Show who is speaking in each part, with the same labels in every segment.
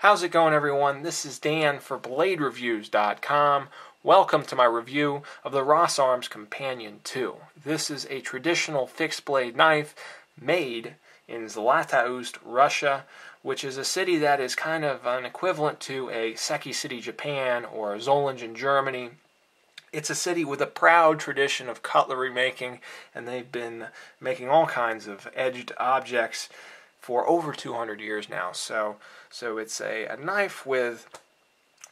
Speaker 1: How's it going, everyone? This is Dan for BladeReviews.com. Welcome to my review of the ROSarms Companion 2. This is a traditional fixed blade knife made in Zlatoust, Russia, which is a city that is kind of an equivalent to a Seki City, Japan, or Solingen, Germany. It's a city with a proud tradition of cutlery making, and they've been making all kinds of edged objects for over 200 years now. So it's a knife with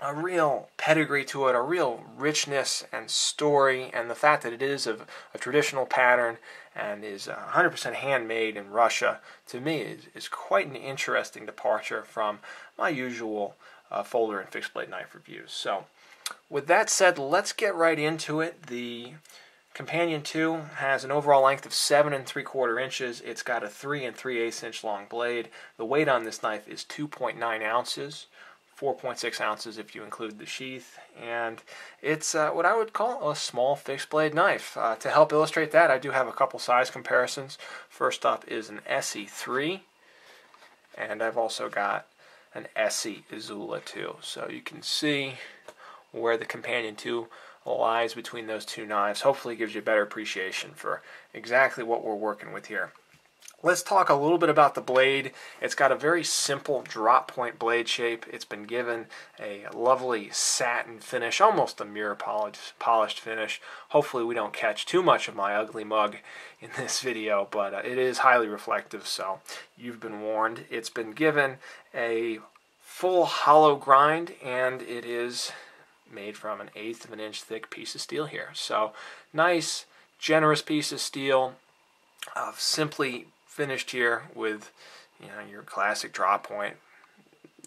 Speaker 1: a real pedigree to it, a real richness and story, and the fact that it is of a traditional pattern and is 100% handmade in Russia, to me is quite an interesting departure from my usual folder and fixed blade knife reviews. So with that said, let's get right into it. The Companion 2 has an overall length of 7 3/4 inches. It's got a 3 3/8 inch long blade. The weight on this knife is 2.9 ounces, 4.6 ounces if you include the sheath, and it's what I would call a small fixed blade knife. To help illustrate that, I do have a couple size comparisons. First up is an SE3, and I've also got an SE Izula 2. So you can see where the Companion 2 lies between those two knives. Hopefully it gives you a better appreciation for exactly what we're working with here. Let's talk a little bit about the blade. It's got a very simple drop point blade shape. It's been given a lovely satin finish, almost a mirror polished finish. Hopefully we don't catch too much of my ugly mug in this video, but it is highly reflective, so you've been warned. It's been given a full hollow grind, and it is made from an 1/8 of an inch thick piece of steel here. So nice, generous piece of steel, simply finished here with your classic drop point.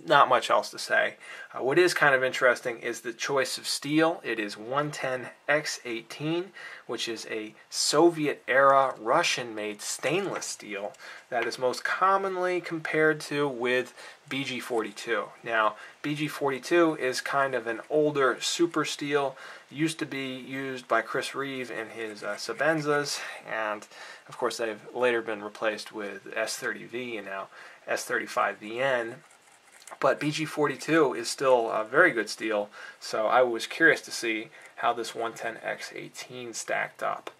Speaker 1: Not much else to say. What is kind of interesting is the choice of steel. It is 110X18, which is a Soviet-era Russian-made stainless steel that is most commonly compared to with BG42. Now, BG42 is kind of an older super steel. Used to be used by Chris Reeve in his Sabenzas, and of course they've later been replaced with S30V and now S35VN. But BG42 is still a very good steel, so I was curious to see how this 110X18 stacked up.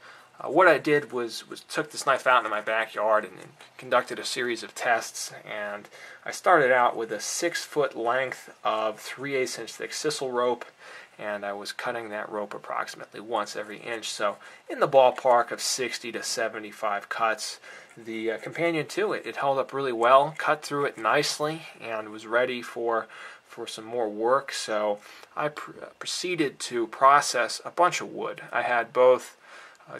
Speaker 1: What I did was took this knife out into my backyard and conducted a series of tests, and I started out with a 6-foot length of 3/8 inch thick sisal rope, and I was cutting that rope approximately once every inch, so in the ballpark of 60 to 75 cuts. The Companion 2, it held up really well, cut through it nicely, and was ready for some more work, so I proceeded to process a bunch of wood. I had both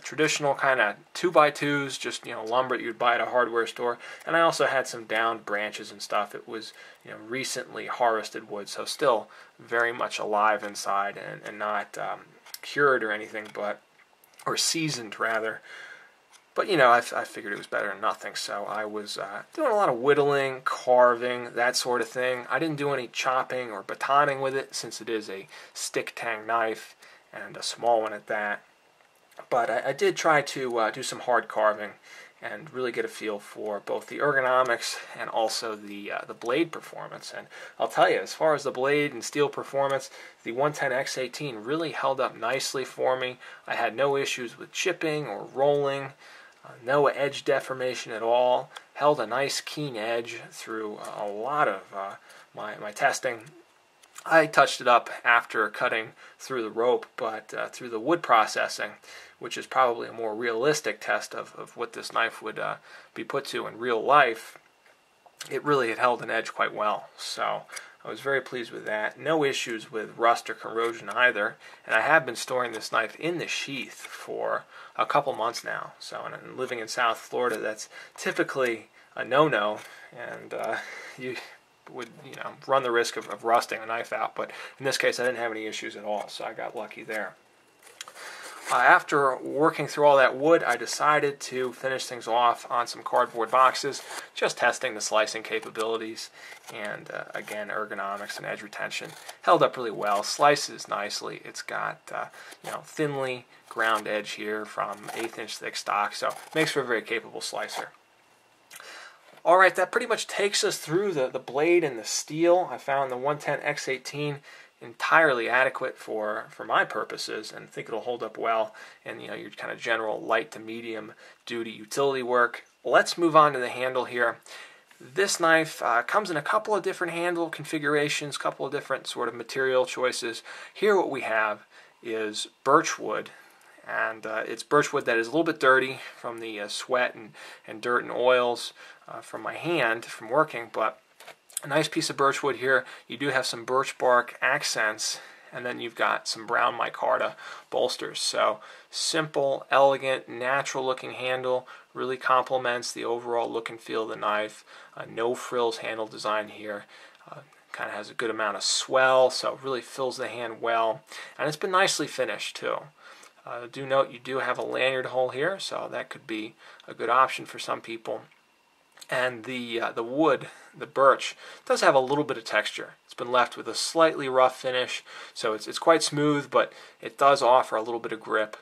Speaker 1: traditional kind of 2x2s, just lumber that you'd buy at a hardware store, and I also had some downed branches and stuff. It was recently harvested wood, so still very much alive inside and not cured or anything, or seasoned rather. But I figured it was better than nothing, so I was doing a lot of whittling, carving, that sort of thing. I didn't do any chopping or batoning with it, since it is a stick tang knife, and a small one at that. But I did try to do some hard carving and really get a feel for both the ergonomics and also the blade performance. And I'll tell you, as far as the blade and steel performance, the 110X18 really held up nicely for me. I had no issues with chipping or rolling, no edge deformation at all. Held a nice keen edge through a lot of my testing. I touched it up after cutting through the rope, but through the wood processing, which is probably a more realistic test of what this knife would be put to in real life, it really had held an edge quite well. So I was very pleased with that. No issues with rust or corrosion either, and I have been storing this knife in the sheath for a couple months now. So, and living in South Florida, that's typically a no-no, and you would run the risk of rusting a knife out, but in this case I didn't have any issues at all, so I got lucky there. After working through all that wood, I decided to finish things off on some cardboard boxes, just testing the slicing capabilities, and again, ergonomics and edge retention. Held up really well, slices nicely. It's got thinly ground edge here from 1/8 inch thick stock, so makes for a very capable slicer. Alright, that pretty much takes us through the blade and the steel. I found the 110X18 entirely adequate for my purposes, and think it'll hold up well in your kind of general light to medium duty utility work. Let's move on to the handle here. This knife comes in a couple of different handle configurations, a couple of different sort of material choices. Here what we have is birchwood, and it's birchwood that is a little bit dirty from the sweat and dirt and oils from my hand from working, but a nice piece of birchwood here. You do have some birch bark accents, and then you've got some brown micarta bolsters. So simple, elegant, natural looking handle, really complements the overall look and feel of the knife. No frills handle design here. Kind of has a good amount of swell, so it really fills the hand well, and it's been nicely finished too. Do note you do have a lanyard hole here, so that could be a good option for some people. And the wood, the birch, does have a little bit of texture. It's been left with a slightly rough finish, so it's quite smooth, but it does offer a little bit of grip.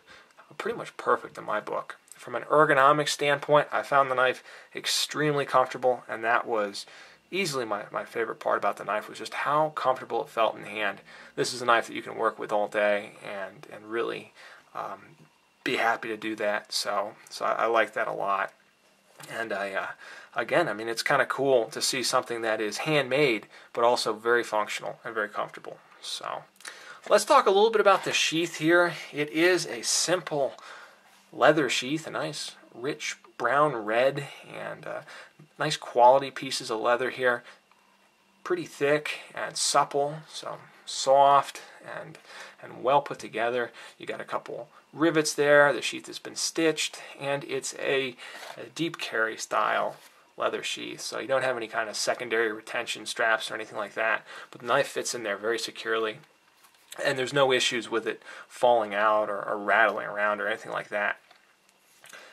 Speaker 1: Pretty much perfect in my book. From an ergonomic standpoint, I found the knife extremely comfortable, and that was easily my favorite part about the knife, was just how comfortable it felt in the hand. This is a knife that you can work with all day and really be happy to do that. So I like that a lot. And again, I mean, it's kind of cool to see something that is handmade, but also very functional and very comfortable. So let's talk a little bit about the sheath here. It is a simple leather sheath, a nice rich brown red, and nice quality pieces of leather here. Pretty thick and supple, so soft and well put together. You got a couple rivets there. The sheath has been stitched, and it's a deep carry style leather sheath, so you don't have any kind of secondary retention straps or anything like that, but the knife fits in there very securely, and there's no issues with it falling out or rattling around or anything like that.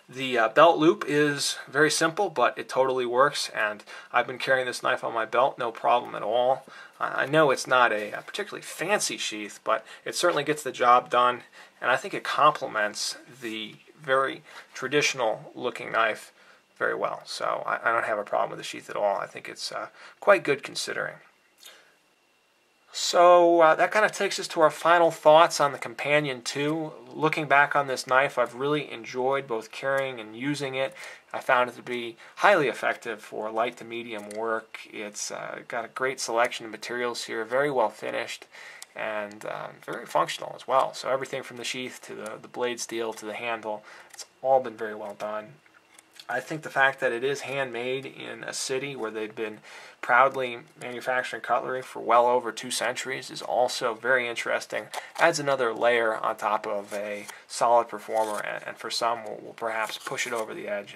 Speaker 1: The belt loop is very simple, but it totally works, and I've been carrying this knife on my belt, no problem at all. I know it's not a particularly fancy sheath, but it certainly gets the job done, and I think it complements the very traditional looking knife very well. So I don't have a problem with the sheath at all. I think it's quite good considering. So that kind of takes us to our final thoughts on the Companion 2. Looking back on this knife, I've really enjoyed both carrying and using it. I found it to be highly effective for light to medium work. It's got a great selection of materials here, very well finished, and very functional as well. So everything from the sheath to the blade steel to the handle, it's all been very well done. I think the fact that it is handmade in a city where they've been proudly manufacturing cutlery for well over 2 centuries is also very interesting. Adds another layer on top of a solid performer, and for some will perhaps push it over the edge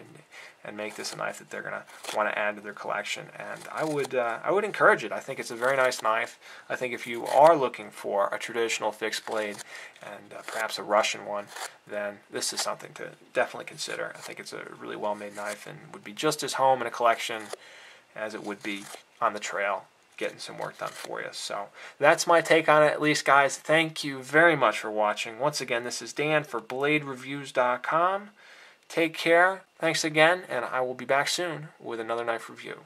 Speaker 1: and make this a knife that they're going to want to add to their collection. And I would encourage it. I think it's a very nice knife. I think if you are looking for a traditional fixed blade and perhaps a Russian one, then this is something to definitely consider. I think it's a really well-made knife and would be just as home in a collection as it would be on the trail getting some work done for you. So that's my take on it, at least, guys. Thank you very much for watching. Once again, this is Dan for BladeReviews.com. Take care. Thanks again, and I will be back soon with another knife review.